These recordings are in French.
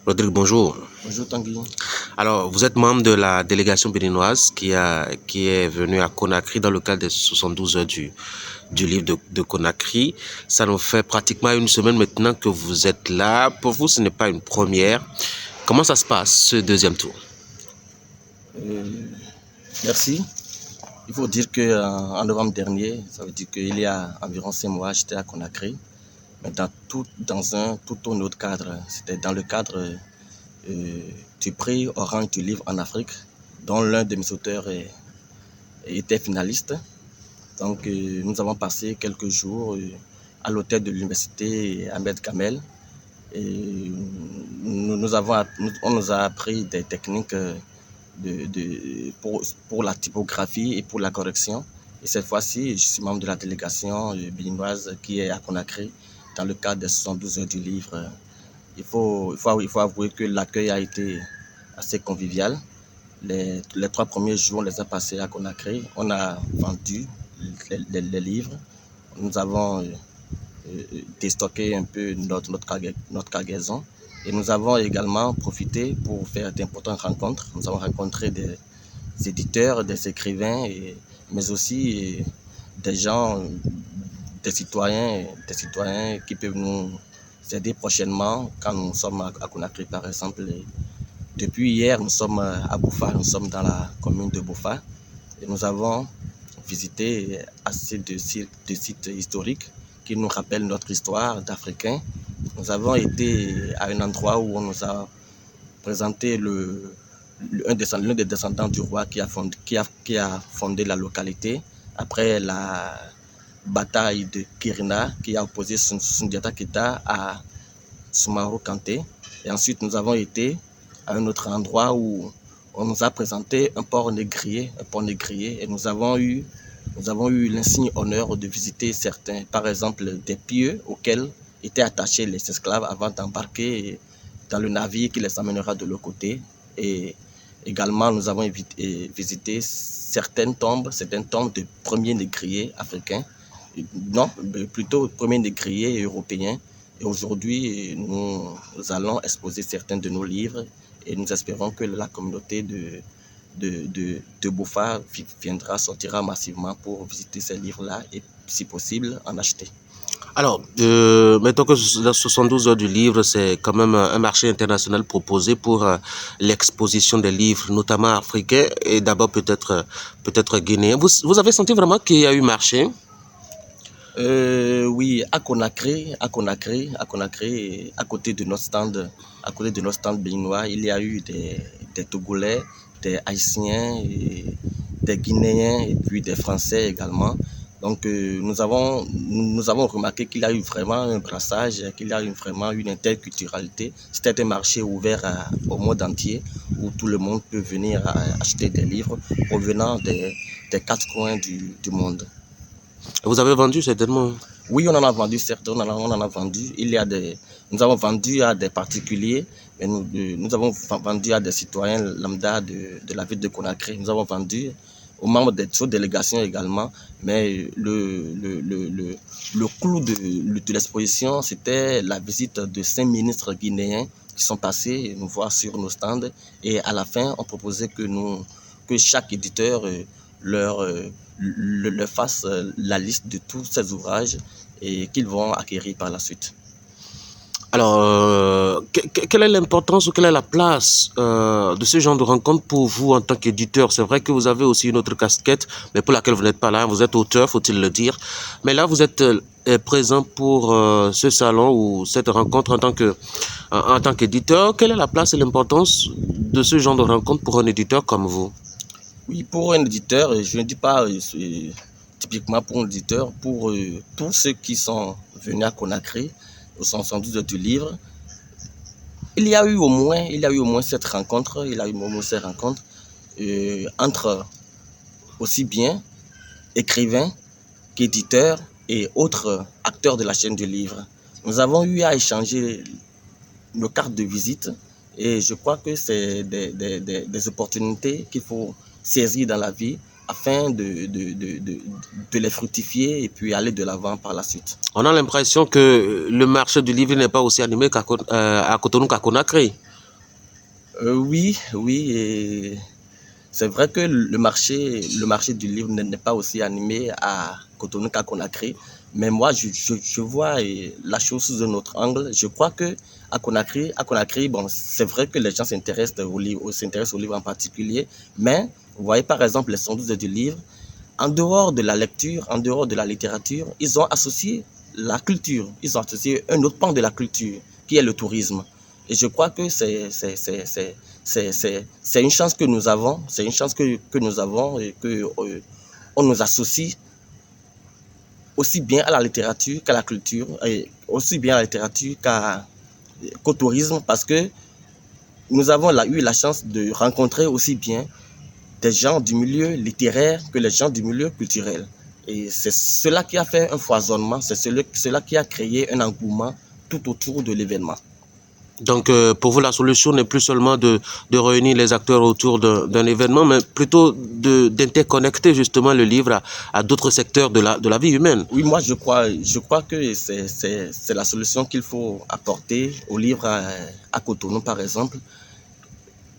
Rodrigue, bonjour. Bonjour Tanguy. Alors, vous êtes membre de la délégation béninoise qui est venue à Conakry dans le cadre des 72 heures du livre de Conakry. Ça nous fait pratiquement une semaine maintenant que vous êtes là. Pour vous, ce n'est pas une première. Comment ça se passe, ce deuxième tour? Merci. Il faut dire qu'en novembre dernier, ça veut dire qu'il y a environ 5 mois, j'étais à Conakry, mais dans un tout autre cadre. C'était dans le cadre du prix Orange du livre en Afrique, dont l'un de mes auteurs était finaliste. Donc, nous avons passé quelques jours à l'hôtel de l'université Ahmed Kamel. Et on nous a appris des techniques pour la typographie et pour la correction. Et cette fois-ci, je suis membre de la délégation béninoise qui est à Conakry dans le cadre des 72 heures du livre. Il faut avouer que l'accueil a été assez convivial. Les 3 premiers jours, on les a passés à Conakry. On a vendu les livres. Nous avons déstocké un peu notre cargaison. Et nous avons également profité pour faire d'importantes rencontres. Nous avons rencontré des éditeurs, des écrivains, mais aussi des gens, des citoyens qui peuvent nous aider prochainement quand nous sommes à Conakry, par exemple. Et depuis hier, nous sommes à Boufa, nous sommes dans la commune de Boufa et nous avons visité assez de sites historiques qui nous rappellent notre histoire d'Africains. Nous avons été à un endroit où on nous a présenté l'un des descendants du roi qui a fondé la localité après la bataille de Kirina qui a opposé Sundiata Keita à Soumaoro Kanté. Et ensuite, nous avons été à un autre endroit où on nous a présenté un port négrier, et nous avons eu l'insigne honneur de visiter certains, par exemple, des pieux auxquels étaient attachés les esclaves avant d'embarquer dans le navire qui les amènera de l'autre côté. Et également, nous avons visité certaines tombes de premiers négriers africains, non, plutôt premiers négriers européens. Et aujourd'hui, nous allons exposer certains de nos livres et nous espérons que la communauté de Boufa sortira massivement pour visiter ces livres-là et, si possible, en acheter. Alors, mettons que la 72 heures du livre, c'est quand même un marché international proposé pour l'exposition des livres, notamment africains et d'abord peut-être guinéens. Vous avez senti vraiment qu'il y a eu marché? Oui, à Conakry, à côté de notre stand béninois, il y a eu des Togolais, des Haïtiens, des Guinéens et puis des Français également. Donc, nous avons remarqué qu'il y a eu vraiment un brassage, qu'il y a eu vraiment une interculturalité. C'était un marché ouvert au monde entier où tout le monde peut venir acheter des livres provenant des 4 coins du monde. Vous avez vendu certainement? Oui, on en a vendu, certes, on en a vendu. Nous avons vendu à des particuliers, mais nous avons vendu à des citoyens lambda de la ville de Conakry. Nous avons vendu aux membres des autres délégations également, mais le clou de l'exposition, c'était la visite de 5 ministres guinéens qui sont passés nous voir sur nos stands. Et à la fin, on proposait que chaque éditeur leur fasse la liste de tous ces ouvrages et qu'ils vont acquérir par la suite. Alors, quelle est l'importance ou quelle est la place de ce genre de rencontre pour vous en tant qu'éditeur? C'est vrai que vous avez aussi une autre casquette, mais pour laquelle vous n'êtes pas là. Vous êtes auteur, faut-il le dire. Mais là, vous êtes présent pour ce salon ou cette rencontre en tant qu'éditeur. Quelle est la place et l'importance de ce genre de rencontre pour un éditeur comme vous? Oui, pour un éditeur, je ne dis pas typiquement pour un éditeur, pour tous ceux qui sont venus à Conakry, au 72 heures du livre, il y a eu au moins cette rencontre, entre aussi bien écrivains qu'éditeurs et autres acteurs de la chaîne du livre. Nous avons eu à échanger nos cartes de visite et je crois que c'est des opportunités qu'il faut saisir dans la vie afin de les fructifier et puis aller de l'avant par la suite. On a l'impression que le marché du livre n'est pas aussi animé à Cotonou qu'à Conakry. Oui, oui, et c'est vrai que le marché du livre n'est pas aussi animé à Cotonou qu'à Conakry, mais moi, je vois la chose sous un autre angle. Je crois que à Conakry, bon, c'est vrai que les gens s'intéressent au livre en particulier, mais vous voyez par exemple les 112 heures du livre, en dehors de la lecture, en dehors de la littérature, ils ont associé la culture, ils ont associé un autre pan de la culture, qui est le tourisme. Et je crois que c'est une chance que nous avons, c'est une chance que nous avons et que on nous associe aussi bien à la littérature qu'à la culture, et aussi bien à la littérature qu'au tourisme, parce que nous avons eu la chance de rencontrer aussi bien des gens du milieu littéraire que les gens du milieu culturel. Et c'est cela qui a fait un foisonnement, c'est cela qui a créé un engouement tout autour de l'événement. Donc, pour vous, la solution n'est plus seulement de réunir les acteurs autour d'un événement, mais plutôt d'interconnecter justement le livre à d'autres secteurs de la vie humaine. Oui, moi je crois que c'est la solution qu'il faut apporter au livre à Cotonou, par exemple.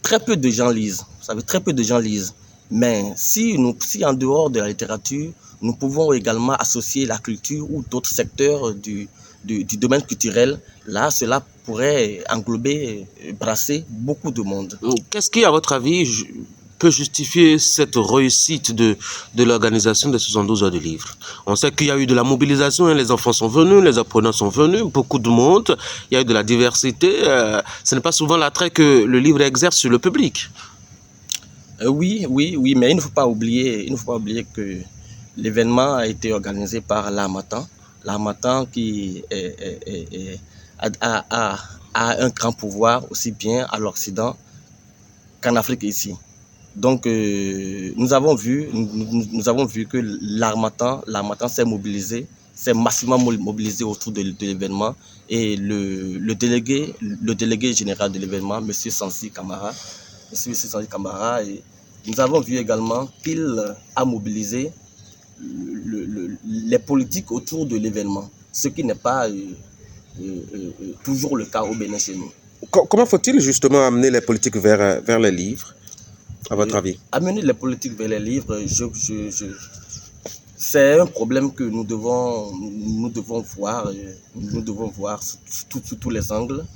Très peu de gens lisent, vous savez, très peu de gens lisent. Mais si en dehors de la littérature, nous pouvons également associer la culture ou d'autres secteurs du domaine culturel, là, cela pourrait englober, brasser beaucoup de monde. Qu'est-ce qui, à votre avis, peut justifier cette réussite de l'organisation des 72 heures de livre? On sait qu'il y a eu de la mobilisation, hein, les enfants sont venus, les apprenants sont venus, beaucoup de monde, il y a eu de la diversité. Ce n'est pas souvent l'attrait que le livre exerce sur le public. Oui, mais il ne faut pas oublier que l'événement a été organisé par l'Harmattan. L'Harmattan qui a un grand pouvoir aussi bien à l'Occident qu'en Afrique ici. Donc, nous avons vu que l'Harmattan s'est massivement mobilisé autour de l'événement, et le délégué général de l'événement, M. Sansi Kamara, et nous avons vu également qu'il a mobilisé les politiques autour de l'événement, ce qui n'est pas toujours le cas au Bénin chez nous. Comment faut-il justement amener les politiques vers les livres, à votre avis? Amener les politiques vers les livres, c'est un problème que nous devons voir, sous tous les angles.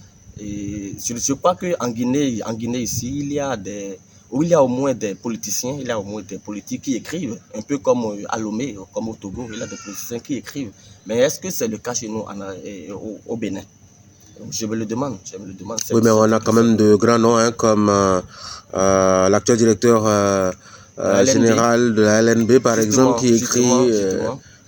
Et je crois qu'en Guinée ici, il y a au moins des politiciens, il y a au moins des politiques qui écrivent, un peu comme à Lomé, comme au Togo, il y a des politiciens qui écrivent. Mais est-ce que c'est le cas chez nous au Bénin? Je me le demande. Oui, mais on a quand même de grands noms, hein, comme l'actuel directeur général de la LNB, par exemple, qui écrit.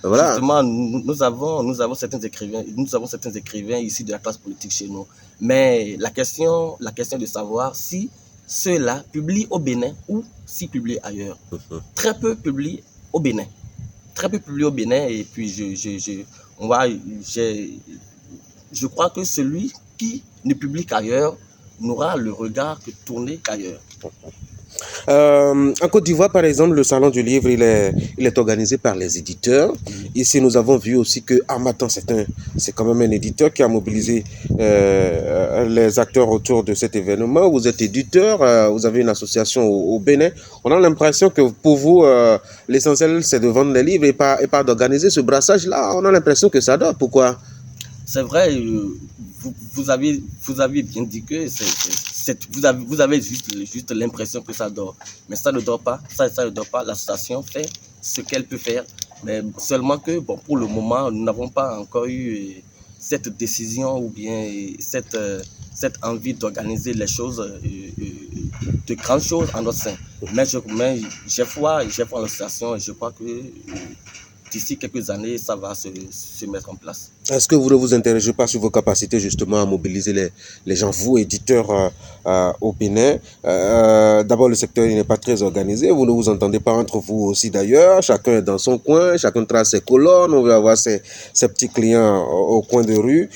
Voilà. Justement, nous avons certains écrivains ici de la classe politique chez nous. Mais la question de savoir si ceux-là publient au Bénin ou s'ils publient ailleurs. Très peu publient au Bénin. Et puis je crois que celui qui ne publie qu'ailleurs n'aura le regard que tourné qu'ailleurs. En Côte d'Ivoire, par exemple, le Salon du Livre, il est organisé par les éditeurs. Ici, nous avons vu aussi que Harmattan, c'est quand même un éditeur qui a mobilisé les acteurs autour de cet événement. Vous êtes éditeur, vous avez une association au Bénin. On a l'impression que pour vous, l'essentiel, c'est de vendre les livres et pas d'organiser ce brassage-là. On a l'impression que ça dort. Pourquoi? C'est vrai, vous avez bien dit que vous avez juste l'impression que ça dort. Mais ça ne dort pas, ça ne dort pas. L'association fait ce qu'elle peut faire. Mais seulement que, bon, pour le moment, nous n'avons pas encore eu cette décision ou bien cette envie d'organiser les choses, de grandes choses en notre sein. Mais j'ai foi en l'association, et je crois que d'ici quelques années, ça va se mettre en place. Est-ce que vous ne vous interrogez pas sur vos capacités justement à mobiliser les gens, vous, éditeurs au Bénin? D'abord, le secteur n'est pas très organisé. Vous ne vous entendez pas entre vous aussi d'ailleurs. Chacun est dans son coin, chacun trace ses colonnes. On veut avoir ses petits clients au coin de rue.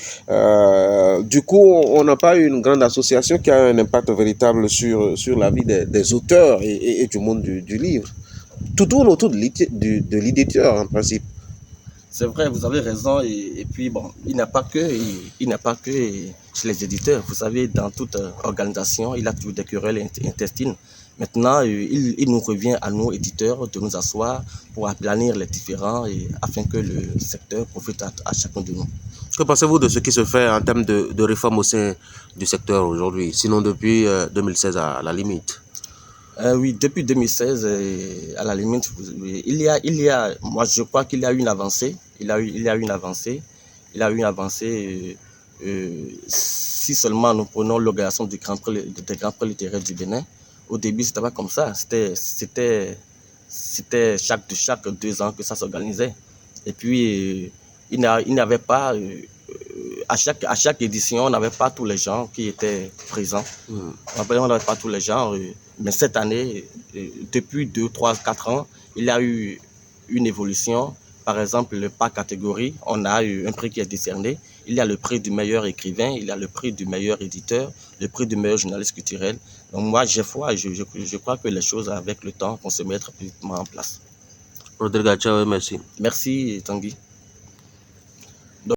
Du coup, on n'a pas une grande association qui a un impact véritable sur la vie des auteurs et du monde du livre. Tout tourne autour de l'éditeur en principe. C'est vrai, vous avez raison, et puis bon, il n'y a pas que chez les éditeurs. Vous savez, dans toute organisation, il y a toujours des querelles intestines. Maintenant, il nous revient à nous, éditeurs, de nous asseoir pour aplanir les différends afin que le secteur profite à chacun de nous. Que pensez-vous de ce qui se fait en termes de réforme au sein du secteur aujourd'hui, sinon depuis 2016 à la limite? Oui, depuis 2016, à la limite, moi je crois qu'il y a eu une avancée. Il y a eu une avancée. Il y a eu une avancée. Si seulement nous prenons l'organisation des Grands Prix littéraires du Bénin, au début, c'était pas comme ça. C'était chaque 2 ans que ça s'organisait. Et puis, il n'y avait pas, à chaque édition, on n'avait pas tous les gens qui étaient présents. On n'avait pas tous les gens. Mais cette année, depuis 2, 3, 4 ans, il y a eu une évolution. Par exemple, par catégorie, on a eu un prix qui est décerné. Il y a le prix du meilleur écrivain, il y a le prix du meilleur éditeur, le prix du meilleur journaliste culturel. Donc moi, je crois que les choses, avec le temps, vont se mettre plus en place. Rodrigue Achawe, merci. Merci, Tanguy.